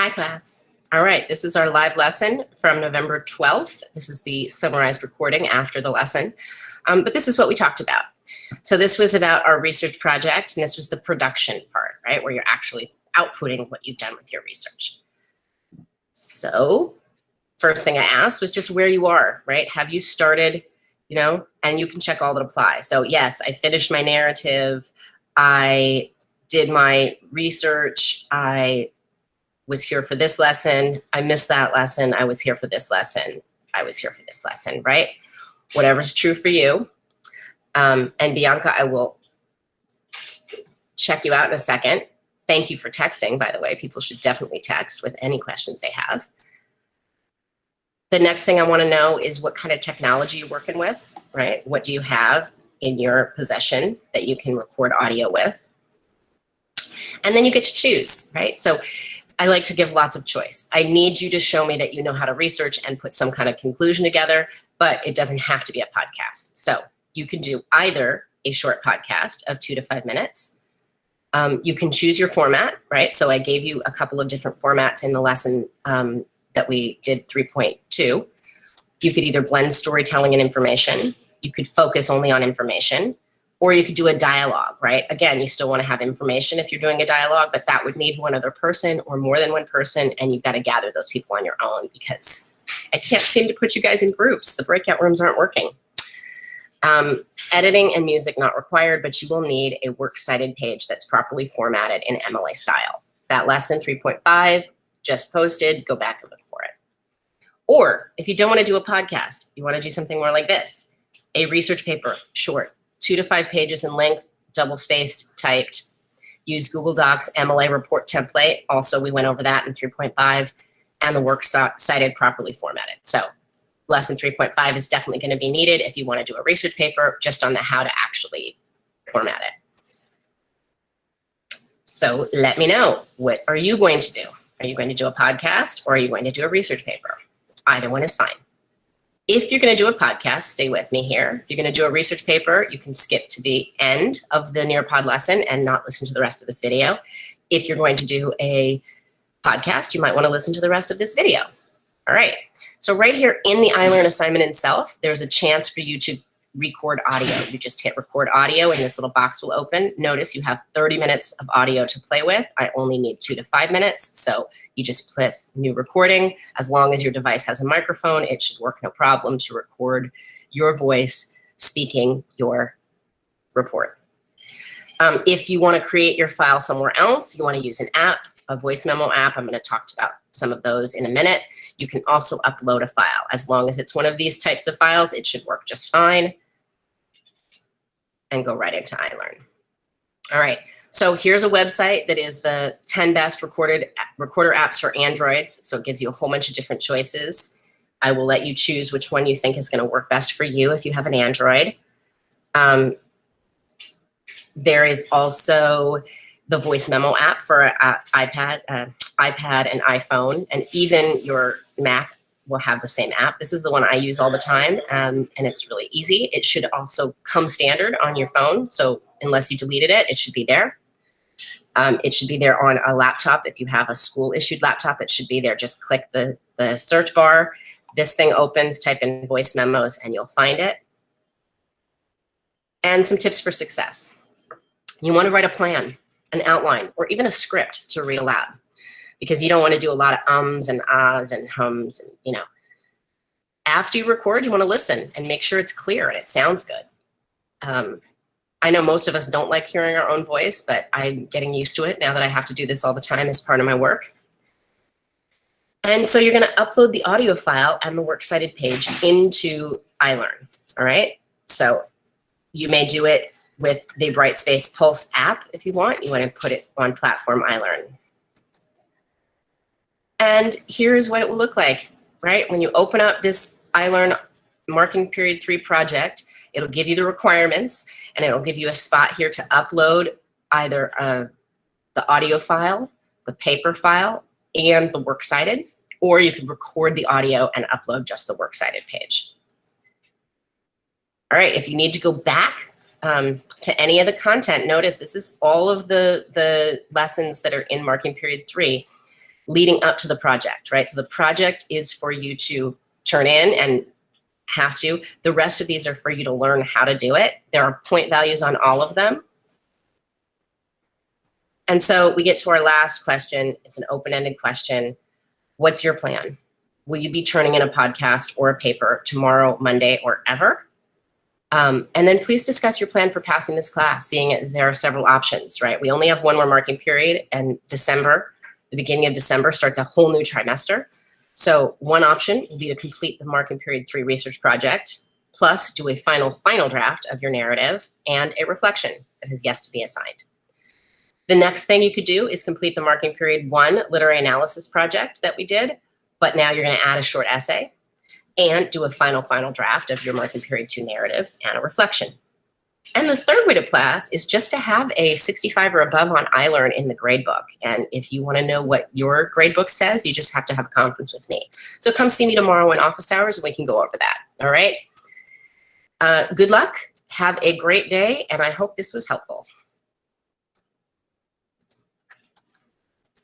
Hi, class. All right, this is our live lesson from November 12th. This is the summarized recording after the lesson, but this is what we talked about. So this was about our research project, and this was the production part, right, where you're actually outputting what you've done with your research. So first thing I asked was just where you are, right? Have you started, and you can check all that apply. So yes, I finished my narrative. I did my research. I was here for this lesson. I missed that lesson. I was here for this lesson. I was here for this lesson, right? Whatever's true for you. And Bianca, I will check you out in a second. Thank you for texting, by the way. People should definitely text with any questions they have. The next thing I want to know is what kind of technology you're working with, right? What do you have in your possession that you can record audio with? And then you get to choose, right? So I like to give lots of choice. I need you to show me that you know how to research and put some kind of conclusion together, but it doesn't have to be a podcast. So you can do either a short podcast of 2 to 5 minutes. You can choose your format, right? So I gave you a couple of different formats in the lesson that we did 3.2. You could either blend storytelling and information. You could focus only on information, or you could do a dialogue, right? Again, you still want to have information if you're doing a dialogue, but that would need one other person or more than one person, and you've got to gather those people on your own because I can't seem to put you guys in groups. The breakout rooms aren't working. Editing and music not required, but you will need a works cited page that's properly formatted in MLA style. That lesson 3.5 just posted, go back and look for it. Or if you don't want to do a podcast, you want to do something more like this, a research paper, short, 2 to 5 pages in length, double-spaced, typed. Use Google Docs MLA report template. Also, we went over that in 3.5, and the works cited properly formatted. So lesson 3.5 is definitely going to be needed if you want to do a research paper just on the how to actually format it. So let me know, what are you going to do? Are you going to do a podcast or are you going to do a research paper? Either one is fine. If you're going to do a podcast, stay with me here. If you're going to do a research paper, you can skip to the end of the Nearpod lesson and not listen to the rest of this video. If you're going to do a podcast, you might want to listen to the rest of this video. All right. So right here in the iLearn assignment itself, there's a chance for you to record audio. You just hit record audio and this little box will open. Notice you have 30 minutes of audio to play with. I only need 2 to 5 minutes. So you just press new recording. As long as your device has a microphone, it should work no problem to record your voice speaking your report. If you want to create your file somewhere else, you want to use an app, a voice memo app. I'm going to talk about some of those in a minute. You can also upload a file. As long as it's one of these types of files, it should work just fine. And go right into iLearn. All right, so here's a website that is the 10 best recorder apps for Androids. So it gives you a whole bunch of different choices. I will let you choose which one you think is going to work best for you if you have an Android. There is also the voice memo app for iPad and iPhone, and even your Mac will have the same app. This is the one I use all the time, and it's really easy. It should also come standard on your phone, so unless you deleted it, it should be there. It should be there on a laptop. If you have a school-issued laptop, it should be there. Just click the search bar. This thing opens, type in voice memos, and you'll find it. And some tips for success. You want to write a plan, an outline, or even a script to read aloud, because you don't want to do a lot of ums and ahs and hums. And, after you record, you want to listen and make sure it's clear and it sounds good. I know most of us don't like hearing our own voice, but I'm getting used to it now that I have to do this all the time as part of my work. And so you're going to upload the audio file and the works cited page into iLearn. All right. So you may do it with the Brightspace Pulse app if you want. You want to put it on platform iLearn. And here's what it will look like, right? When you open up this iLearn Marking Period 3 project, it'll give you the requirements, and it'll give you a spot here to upload either the audio file, the paper file, and the works cited, or you can record the audio and upload just the works cited page. All right, if you need to go back to any of the content, notice this is all of the lessons that are in Marking Period 3. leading up to the project, right? So the project is for you to turn in and have to. The rest of these are for you to learn how to do it. There are point values on all of them. And so we get to our last question. It's an open-ended question. What's your plan? Will you be turning in a podcast or a paper tomorrow, Monday, or ever? And then please discuss your plan for passing this class, seeing as there are several options, right? We only have one more marking period, and December, the beginning of December, starts a whole new trimester. So one option will be to complete the marking period 3 research project, plus do a final draft of your narrative and a reflection that has yet to be assigned. The next thing you could do is complete the marking period 1 literary analysis project that we did, but now you're going to add a short essay and do a final draft of your marking period 2 narrative and a reflection. And the third way to pass is just to have a 65 or above on iLearn in the gradebook. And if you want to know what your gradebook says, you just have to have a conference with me. So come see me tomorrow in office hours and we can go over that. All right. Good luck. Have a great day. And I hope this was helpful.